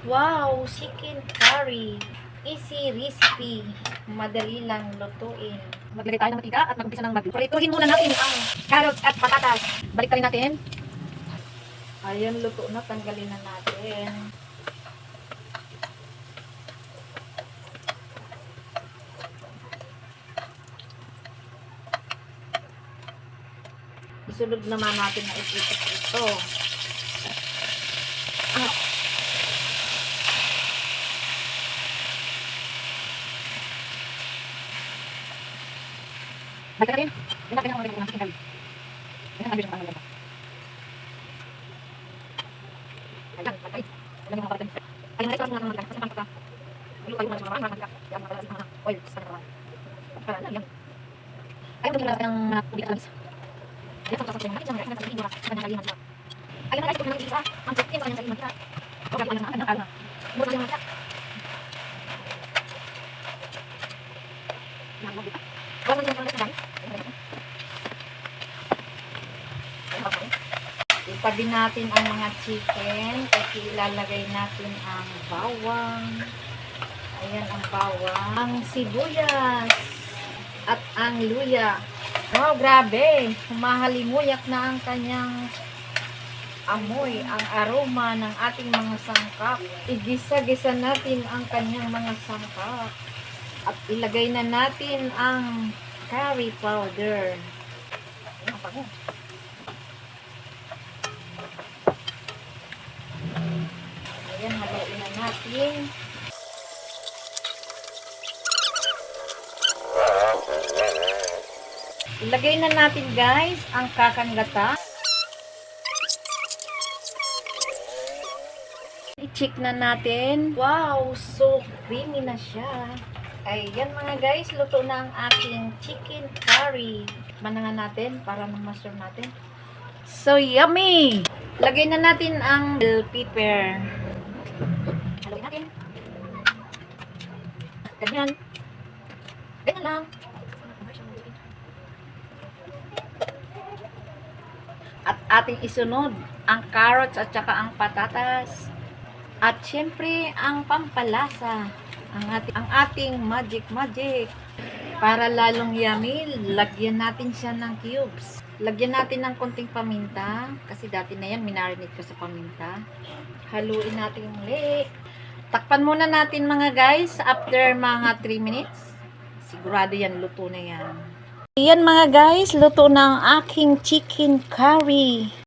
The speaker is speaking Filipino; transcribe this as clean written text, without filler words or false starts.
Wow, chicken curry. Easy recipe. Madali lang lutuin. Maglagay tayo ng mantika at mag-umpisa ng prituhin muna natin ang carrots at patatas. Balik tayo natin. Ayan, luto na. Tanggalin na natin. Isunod naman natin na ito. Balik natin. Yan natin ang mga ng chicken curry. Yan ang ang mga. Ayan, balik. Ayan yung mga patatas. Ayan na ito ang mga mantika. Kasi pangkata. Ulo kayo mga mantika. Yan mga patatas mga oil sa kanila. Para na yan. Ayun din lang ang mga tubig alas. Ayan ang sasakyan natin. Ayan ang sasakyan natin. Ayan ang sasakyan natin. Ayan ang sasakyan natin. Ang chicken pa yung sasakyan natin. Okay, ayan ang alam. Muna yung mantika. Yan ang mantika. Bago yung mantika. Itabi natin ang mga chicken kasi ilalagay natin ang bawang. Ayan ang bawang, ang sibuyas at ang luya. Wow, grabe! Humahalimuyak na ang kanyang amoy, ang aroma ng ating mga sangkap. Igisa-gisa natin ang kanyang mga sangkap. At ilagay na natin ang curry powder. Ayan pa mo. Ayan, haluin na natin. Ilagay na natin guys ang kakanggata. I-check na natin. Wow, so creamy na siya. Ayan mga guys, luto na ang aking chicken curry. Manangan natin para ma-master natin. So yummy! Lagay na natin ang bell pepper. Haluin natin. Ganyan. Ganyan lang. At ating isunod ang carrots at saka ang patatas. At syempre ang pampalasa. Ang ating magic. Para lalong yummy, lagyan natin siya ng cubes. Lagyan natin ng konting paminta. Kasi dati na yan, minarinate ko sa paminta. Haluin natin ulit. Takpan muna natin mga guys. After mga 3 minutes. Sigurado yan, luto na yan. Ayan mga guys, luto na ang aking chicken curry.